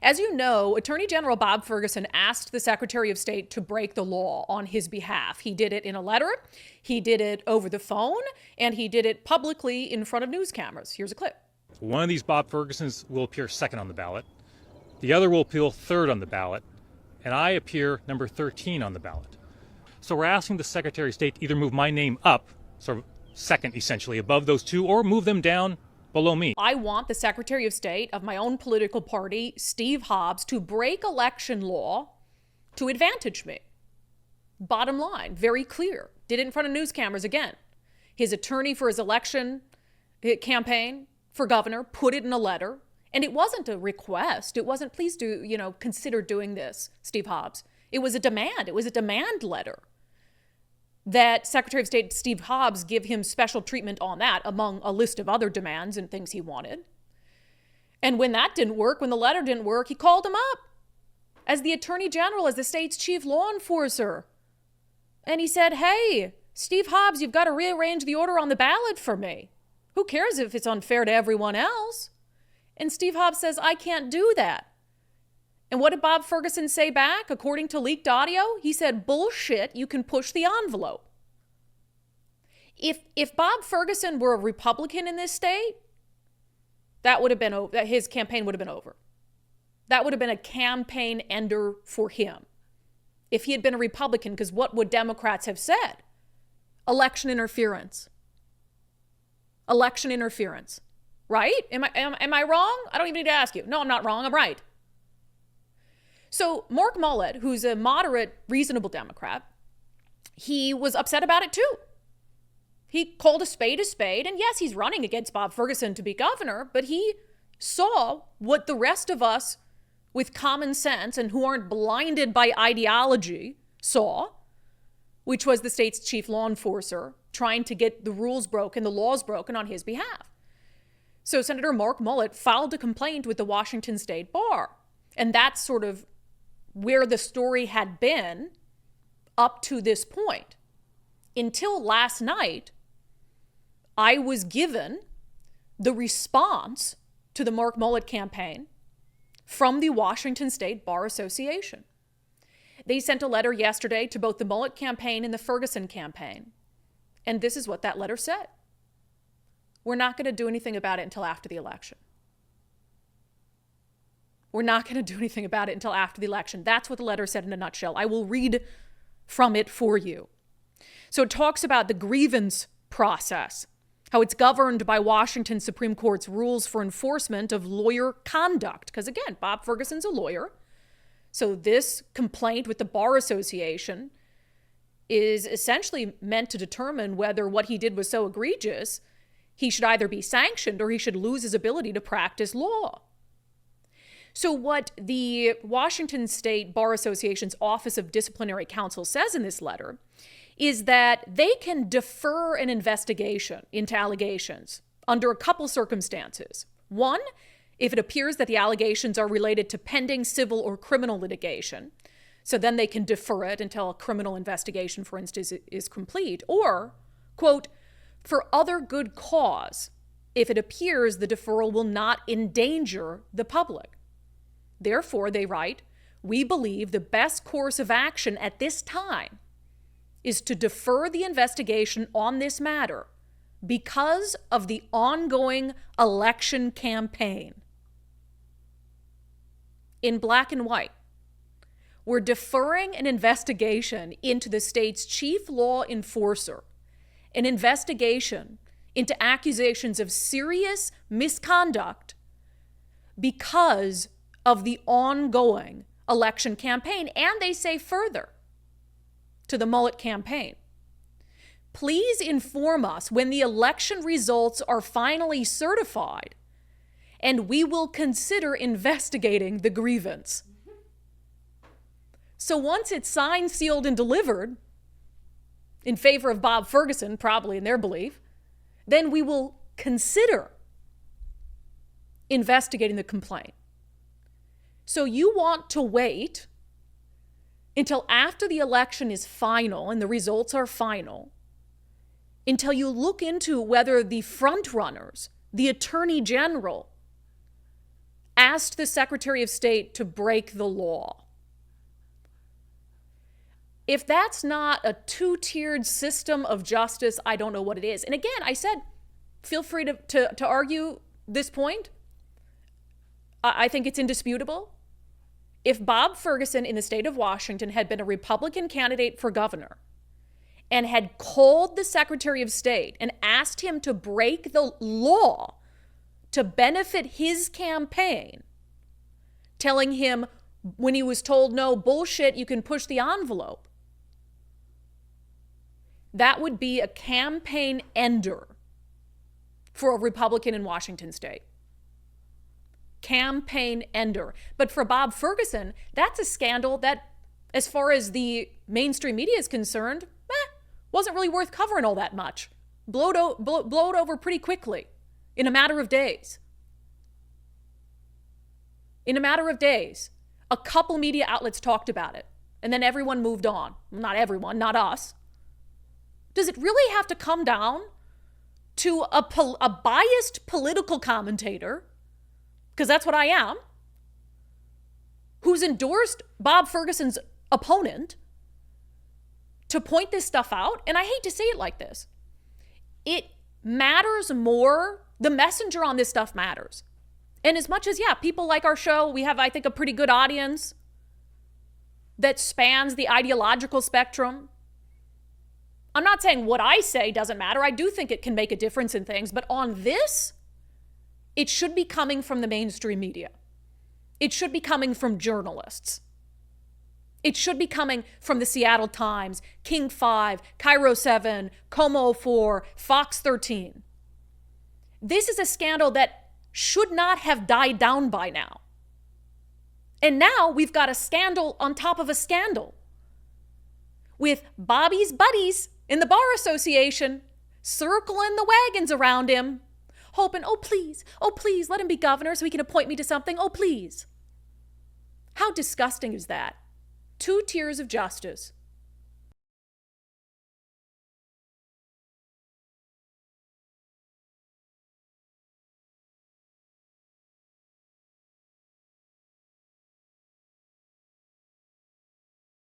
As you know, Attorney General Bob Ferguson asked the Secretary of State to break the law on his behalf. He did it in a letter, he did it over the phone, and he did it publicly in front of news cameras. Here's a clip. One of these Bob Fergusons will appear second on the ballot. The other will appear third on the ballot. And I appear number 13 on the ballot. So we're asking the Secretary of State to either move my name up, sort of second essentially, above those two, or move them down below me. I want the Secretary of State of my own political party, Steve Hobbs, to break election law to advantage me. Bottom line, very clear. Did it in front of news cameras again. His attorney for his election campaign for governor put it in a letter. And it wasn't a request. It wasn't, please do, consider doing this, Steve Hobbs. It was a demand. It was a demand letter that Secretary of State Steve Hobbs give him special treatment on that among a list of other demands and things he wanted. And when that didn't work, when the letter didn't work, he called him up as the Attorney General, as the state's chief law enforcer. And he said, hey, Steve Hobbs, you've got to rearrange the order on the ballot for me. Who cares if it's unfair to everyone else? And Steve Hobbs says, I can't do that. And what did Bob Ferguson say back? According to leaked audio, he said, bullshit, you can push the envelope. If Bob Ferguson were a Republican in this state, that would have been over. His campaign would have been over. That would have been a campaign ender for him. If he had been a Republican, because what would Democrats have said? Election interference. Election interference. Right? Am I wrong? I don't even need to ask you. No, I'm not wrong. I'm right. So Mark Mullet, who's a moderate, reasonable Democrat, he was upset about it too. He called a spade, and yes, he's running against Bob Ferguson to be governor, but he saw what the rest of us with common sense and who aren't blinded by ideology saw, which was the state's chief law enforcer trying to get the rules broken, the laws broken on his behalf. So Senator Mark Mullet filed a complaint with the Washington State Bar. And that's sort of where the story had been up to this point. Until last night, I was given the response to the Mark Mullet campaign from the Washington State Bar Association. They sent a letter yesterday to both the Mullet campaign and the Ferguson campaign. And this is what that letter said. We're not going to do anything about it until after the election. We're not going to do anything about it until after the election. That's what the letter said in a nutshell. I will read from it for you. So it talks about the grievance process, how it's governed by Washington Supreme Court's rules for enforcement of lawyer conduct. Because again, Bob Ferguson's a lawyer. So this complaint with the Bar Association is essentially meant to determine whether what he did was so egregious, he should either be sanctioned or he should lose his ability to practice law. So what the Washington State Bar Association's Office of Disciplinary Counsel says in this letter is that they can defer an investigation into allegations under a couple circumstances. One, if it appears that the allegations are related to pending civil or criminal litigation. So then they can defer it until a criminal investigation, for instance, is complete. Or, quote, for other good cause, if it appears the deferral will not endanger the public. Therefore, they write, we believe the best course of action at this time is to defer the investigation on this matter because of the ongoing election campaign. In black and white, we're deferring an investigation into the state's chief law enforcer, an investigation into accusations of serious misconduct because of the ongoing election campaign. And they say further to the Mullet campaign, please inform us when the election results are finally certified, and we will consider investigating the grievance. So once it's signed, sealed, and delivered, in favor of Bob Ferguson, probably in their belief, then we will consider investigating the complaint. So you want to wait until after the election is final and the results are final, until you look into whether the front runners, the Attorney General, asked the Secretary of State to break the law. If that's not a two-tiered system of justice, I don't know what it is. And again, I said, feel free to argue this point. I think it's indisputable. If Bob Ferguson in the state of Washington had been a Republican candidate for governor and had called the Secretary of State and asked him to break the law to benefit his campaign, telling him when he was told, no, bullshit, you can push the envelope, that would be a campaign ender for a Republican in Washington state. Campaign ender. But for Bob Ferguson, that's a scandal that, as far as the mainstream media is concerned, wasn't really worth covering all that much. Blowed over pretty quickly, in a matter of days. In a matter of days, a couple media outlets talked about it, and then everyone moved on. Not everyone, not us. Does it really have to come down to a biased political commentator, because that's what I am, who's endorsed Bob Ferguson's opponent, to point this stuff out? And I hate to say it like this. It matters more. The messenger on this stuff matters. And as much as, people like our show, we have, I think, a pretty good audience that spans the ideological spectrum. I'm not saying what I say doesn't matter. I do think it can make a difference in things. But on this, it should be coming from the mainstream media. It should be coming from journalists. It should be coming from the Seattle Times, King 5, Cairo 7, Como 4, Fox 13. This is a scandal that should not have died down by now. And now we've got a scandal on top of a scandal, with Bobby's buddies in the Bar Association circling the wagons around him, hoping, oh please, let him be governor so he can appoint me to something, oh please. How disgusting is that? Two tiers of justice